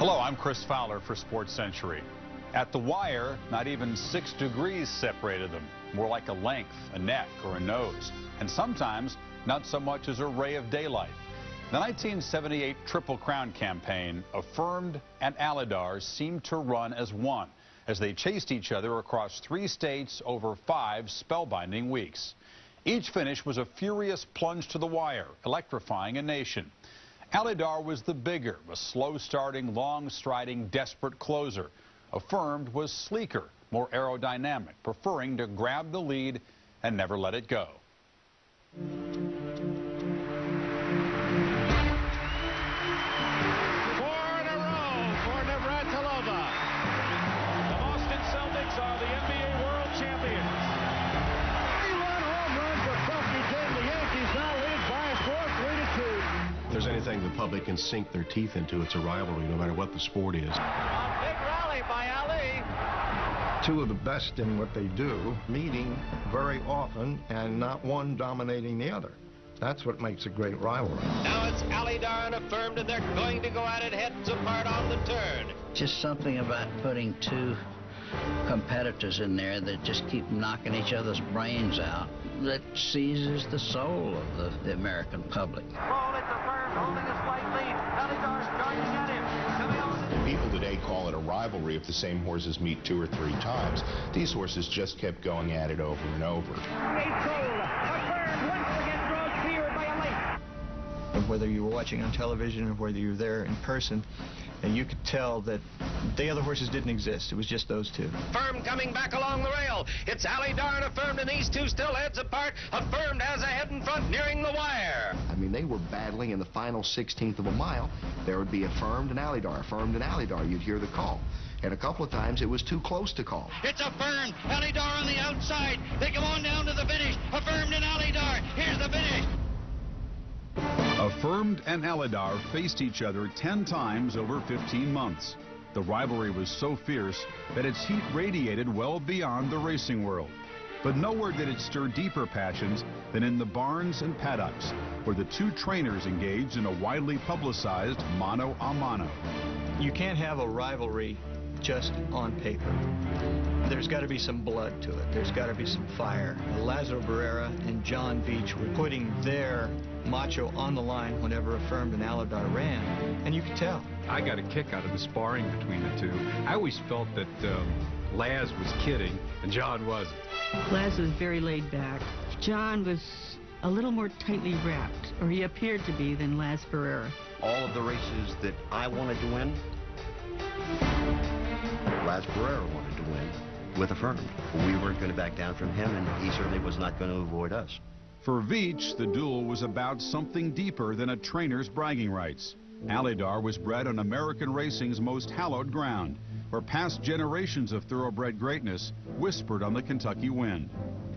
Hello, I'm Chris Fowler for Sports Century. At the wire, not even 6 degrees separated them, more like a length, a neck, or a nose, and sometimes not so much as a ray of daylight. The 1978 Triple Crown campaign, Affirmed and Alydar seemed to run as one, as they chased each other across 3 states over 5 spellbinding weeks. Each finish was a furious plunge to the wire, electrifying a nation. Alydar was the bigger, a slow-starting, long-striding, desperate closer. Affirmed was sleeker, more aerodynamic, preferring to grab the lead and never let it go. If there's anything the public can sink their teeth into, it's a rivalry, no matter what the sport is. A big rally by Ali. Two of the best in what they do, meeting very often and not one dominating the other. That's what makes a great rivalry. Now it's Alydar and Affirmed, and they're going to go at it heads apart on the turn. Just something about putting two competitors in there that just keep knocking each other's brains out that seizes the soul of the American public. Ball, it's Affirmed holding a slight lead. Alydar's charging at him. Coming on. People today call it a rivalry if the same horses meet 2 or 3 times. These horses just kept going at it over and over. Affirmed once again draws fear by a length. Whether you were watching on television or whether you were there in person, and you could tell that the other horses didn't exist. It was just those two. Affirmed coming back along the rail. It's Alydar and Affirmed, and these two still heads apart. Affirmed has a head in front nearing the wire. I mean, they were battling in the final 16th of a mile. There would be Affirmed and Alydar, Affirmed and Alydar. You'd hear the call. And a couple of times it was too close to call. It's Affirmed, Alydar on the outside. They come on down to the finish. Affirmed and Alydar. Here's the finish. Affirmed and Alydar faced each other 10 times over 15 months. The rivalry was so fierce that its heat radiated well beyond the racing world. But nowhere did it stir deeper passions than in the barns and paddocks, where the two trainers engaged in a widely publicized mano-a-mano. You can't have a rivalry just on paper. There's got to be some blood to it. There's got to be some fire. Lázaro Barrera and John Veach were putting their macho on the line whenever Affirmed and Alydar ran, and you could tell. I got a kick out of the sparring between the two. I always felt that Laz was kidding and John wasn't. Laz was very laid back. John was a little more tightly wrapped, or he appeared to be, than Laz Barrera. All of the races that I wanted to win, Laz Barrera wanted to win with Affirmed. We weren't going to back down from him, and he certainly was not going to avoid us. For Veach, the duel was about something deeper than a trainer's bragging rights. Alydar was bred on American racing's most hallowed ground, where past generations of thoroughbred greatness whispered on the Kentucky wind.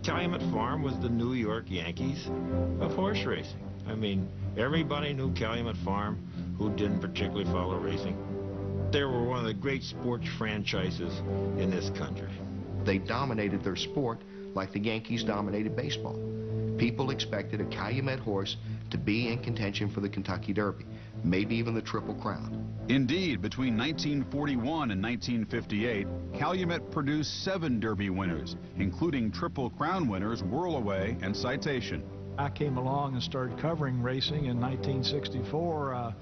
Calumet Farm was the New York Yankees of horse racing. I mean, everybody knew Calumet Farm who didn't particularly follow racing. They were one of the great sports franchises in this country. They dominated their sport like the Yankees dominated baseball. People expected a Calumet horse to be in contention for the Kentucky Derby, maybe even the Triple Crown. Indeed, between 1941 and 1958, Calumet produced 7 Derby winners, including Triple Crown winners Whirlaway and Citation. I came along and started covering racing in 1964.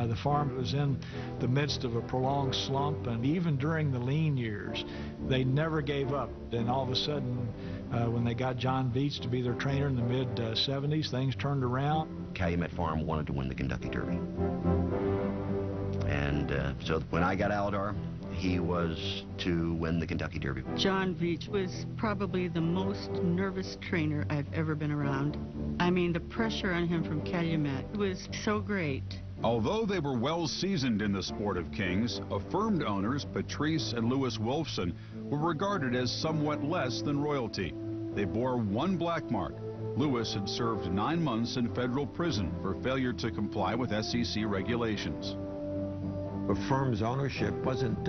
The farm was in the midst of a prolonged slump, and even during the lean years, they never gave up. Then all of a sudden, when they got John Veach to be their trainer in the mid-70s, things turned around. Calumet Farm wanted to win the Kentucky Derby. And so when I got Alydar, he was to win the Kentucky Derby. John Veach was probably the most nervous trainer I've ever been around. I mean, the pressure on him from Calumet was so great. Although they were well seasoned in the sport of kings, Affirmed owners Patrice and Louis Wolfson were regarded as somewhat less than royalty. They bore one black mark. Louis had served 9 months in federal prison for failure to comply with SEC regulations. Affirmed's ownership wasn't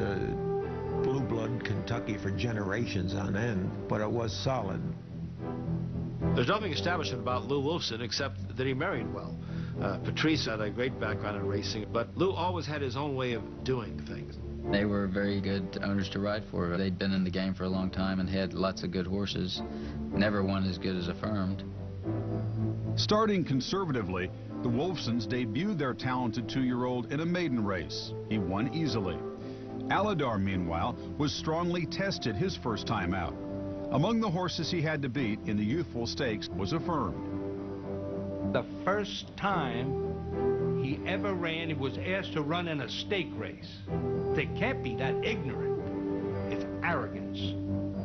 blue blood Kentucky for generations on end, but it was solid. There's nothing establishment about Lou Wolfson except that he married well. Patrice had a great background in racing, but Lou always had his own way of doing things. They were very good owners to ride for. They'd been in the game for a long time and had lots of good horses. Never one as good as Affirmed. Starting conservatively, the Wolfsons debuted their talented 2-year-old in a maiden race. He won easily. Alydar, meanwhile, was strongly tested his first time out. Among the horses he had to beat in the youthful stakes was Affirmed. The first time he ever ran, he was asked to run in a stake race. They can't be that ignorant. It's arrogance.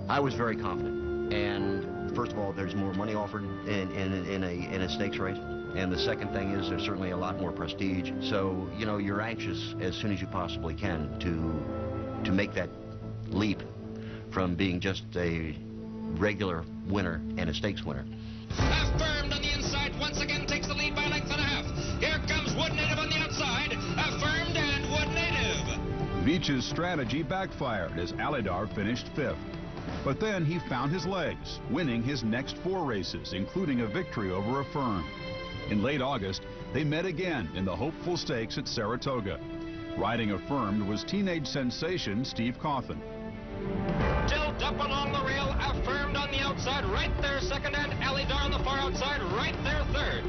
I was very confident. And first of all, there's more money offered in a stakes race. And the second thing is there's certainly a lot more prestige. So, you know, you're anxious as soon as you possibly can to make that leap from being just a regular winner and a stakes winner. Affirmed on the inside once again takes the lead by a length and a half. Here comes Wood Native on the outside. Affirmed and Wood Native. Veach's strategy backfired as Alydar finished 5th. But then he found his legs, winning his next 4 races, including a victory over Affirmed. In late August, they met again in the hopeful stakes at Saratoga. Riding Affirmed was teenage sensation Steve Cawthon. Tilt up along the rail, Affirmed on the outside, right there second, and Alydar on the far outside, right there third.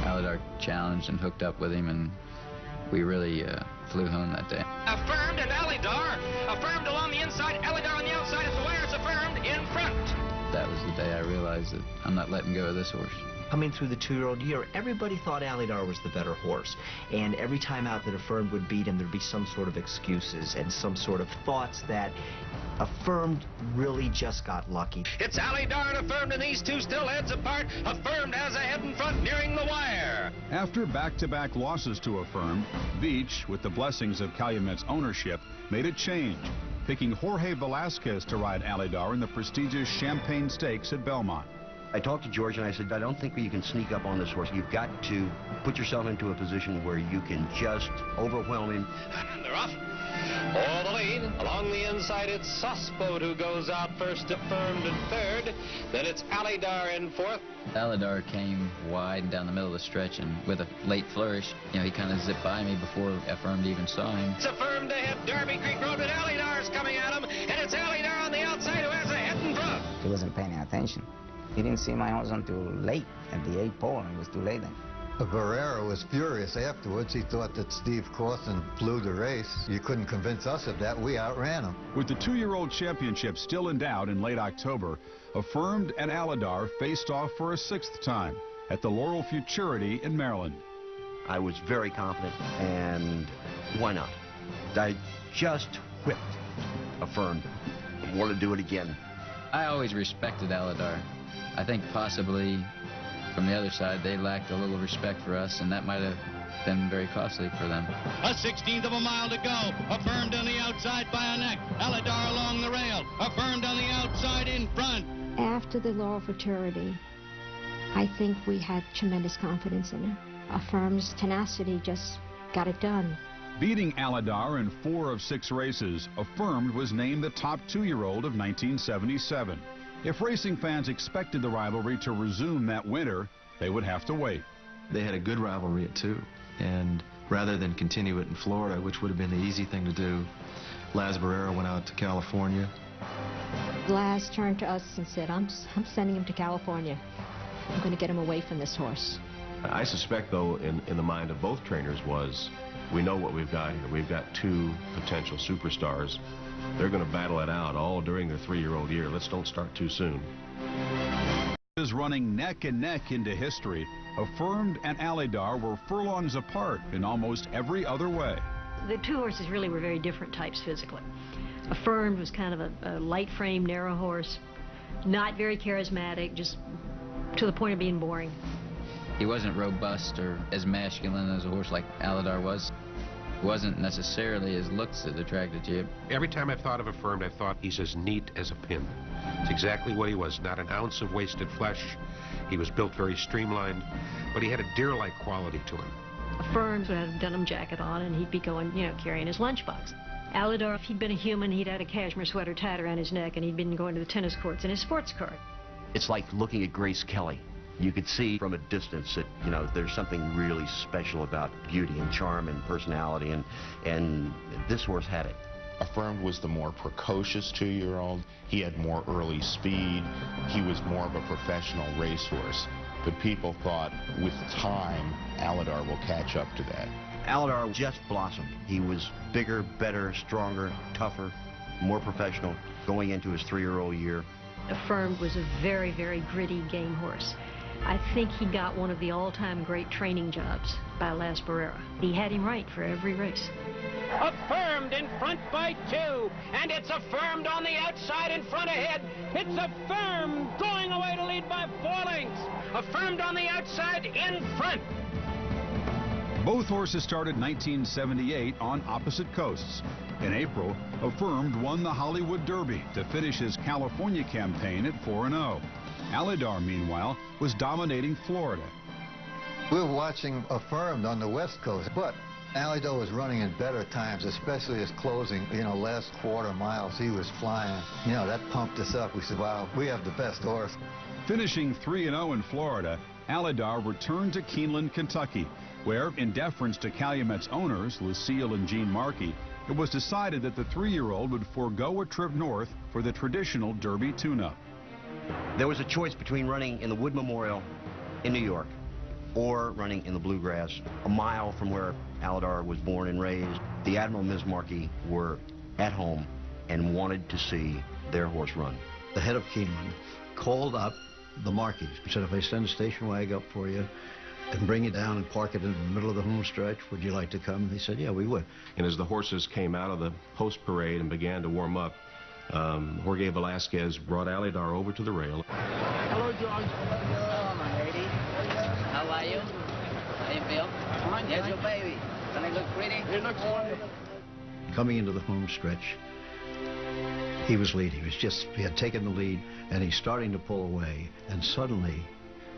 Alydar challenged and hooked up with him, and we really flew home that day. Affirmed and Alydar. Affirmed along the inside, Alydar on the outside at the wire. It's Affirmed in front. That was the day I realized that I'm not letting go of this horse. Coming through the 2-year-old year, everybody thought Alydar was the better horse. And every time out that Affirmed would beat him, there'd be some sort of excuses and some sort of thoughts that Affirmed really just got lucky. It's Alydar and Affirmed, and these two still heads apart. Affirmed has a head in front nearing the wire. After back-to-back losses to Affirmed, Veach, with the blessings of Calumet's ownership, made a change, picking Jorge Velasquez to ride Alydar in the prestigious Champagne Stakes at Belmont. I talked to George and I said, I don't think you can sneak up on this horse. You've got to put yourself into a position where you can just overwhelm him. And they're off. All the lead. Along the inside, it's Sussboat who goes out first, Affirmed in third. Then it's Alydar in fourth. Alydar came wide down the middle of the stretch, and with a late flourish, you know, he kind of zipped by me before Affirmed even saw him. It's Affirmed ahead, Derby Creek Road, but Alydar's coming at him, and it's Alydar on the outside who has a head in front. He wasn't paying attention. He didn't see my horse until late at the 8th pole, and it was too late then. Barrera was furious afterwards. He thought that Steve Cawthon blew the race. You couldn't convince us of that. We outran him. With the 2-year-old championship still in doubt in late October, Affirmed and Alydar faced off for a 6th time at the Laurel Futurity in Maryland. I was very confident, and why not? I just whipped Affirmed. I want to do it again. I always respected Alydar. I think possibly from the other side they lacked a little respect for us, and that might have been very costly for them. A 16th of a mile to go. Affirmed on the outside by a neck. Alydar along the rail. Affirmed on the outside in front. After the Laurel Futurity, I think we had tremendous confidence in him. Affirmed's tenacity just got it done. Beating Alydar in 4 of 6 races, Affirmed was named the top 2-year-old of 1977. If racing fans expected the rivalry to resume that winter, they would have to wait. They had a good rivalry at 2, and rather than continue it in Florida, which would have been the easy thing to do, Laz Barrera went out to California. Laz turned to us and said, I'm sending him to California. I'm going to get him away from this horse. I suspect, though, in the mind of both trainers was, we know what we've got here. We've got 2 potential superstars. They're going to battle it out all during their 3-year-old year. Let's don't start too soon. Is running neck and neck into history. Affirmed and Alydar were furlongs apart in almost every other way. The 2 horses really were very different types physically. Affirmed was kind of a light frame, narrow horse, not very charismatic, just to the point of being boring. He wasn't robust or as masculine as a horse like Alydar was. It wasn't necessarily his looks that attracted you. Every time I've thought of Affirmed, I've thought he's as neat as a pin. It's exactly what he was, not an ounce of wasted flesh. He was built very streamlined, but he had a deer-like quality to him. Affirmed would have a denim jacket on, and he'd be going, you know, carrying his lunchbox. Alydar, if he'd been a human, he'd had a cashmere sweater tied around his neck, and he'd been going to the tennis courts in his sports car. It's like looking at Grace Kelly. You could see from a distance that, you know, there's something really special about beauty and charm and personality, and this horse had it. Affirmed was the more precocious 2-year-old. He had more early speed. He was more of a professional racehorse. But people thought with time, Alydar will catch up to that. Alydar just blossomed. He was bigger, better, stronger, tougher, more professional going into his 3-year-old year. Affirmed was a very, very gritty game horse. I think he got one of the all-time great training jobs by Las Barrera. He had him right for every race. Affirmed in front by 2, and it's Affirmed on the outside in front ahead. It's Affirmed going away to lead by 4 lengths. Affirmed on the outside in front. Both horses started 1978 on opposite coasts. In April, Affirmed won the Hollywood Derby to finish his California campaign at 4-0. Alydar, meanwhile, was dominating Florida. We were watching Affirmed on the West Coast, but Alydar was running in better times, especially his closing, last quarter miles. He was flying. That pumped us up. We said, wow, we have the best horse. Finishing 3-0 in Florida, Alydar returned to Keeneland, Kentucky, where, in deference to Calumet's owners, Lucille and Gene Markey, it was decided that the 3-year-old would forego a trip north for the traditional Derby tune-up. There was a choice between running in the Wood Memorial in New York or running in the Bluegrass, a mile from where Alydar was born and raised. The Admiral and Ms. Markey were at home and wanted to see their horse run. The head of Keeneland called up the Markeys. He said, if I send a station wagon up for you and bring it down and park it in the middle of the home stretch, would you like to come? He said, yeah, we would. And as the horses came out of the post parade and began to warm up, Jorge Velasquez brought Alydar over to the rail. Hello, George. Hello, my lady. How are you? How you feel? Fine. Here's your baby. Doesn't it look pretty? It looks wonderful. Coming into the home stretch, he was leading. He had taken the lead, and he's starting to pull away, and suddenly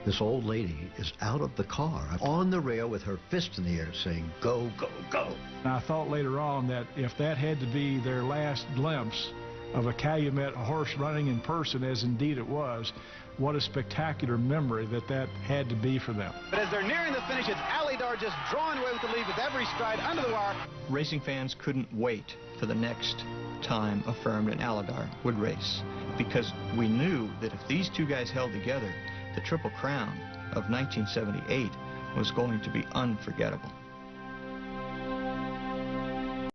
this old lady is out of the car, on the rail with her fist in the air saying, go, go, go. And I thought later on that if that had to be their last glimpse of a Calumet horse running in person, as indeed it was, what a spectacular memory that had to be for them. But as they're nearing the finish, it's Alydar just drawing away with the lead with every stride under the wire. Racing fans couldn't wait for the next time Affirmed and Alydar would race, because we knew that if these two guys held together, the Triple Crown of 1978 was going to be unforgettable.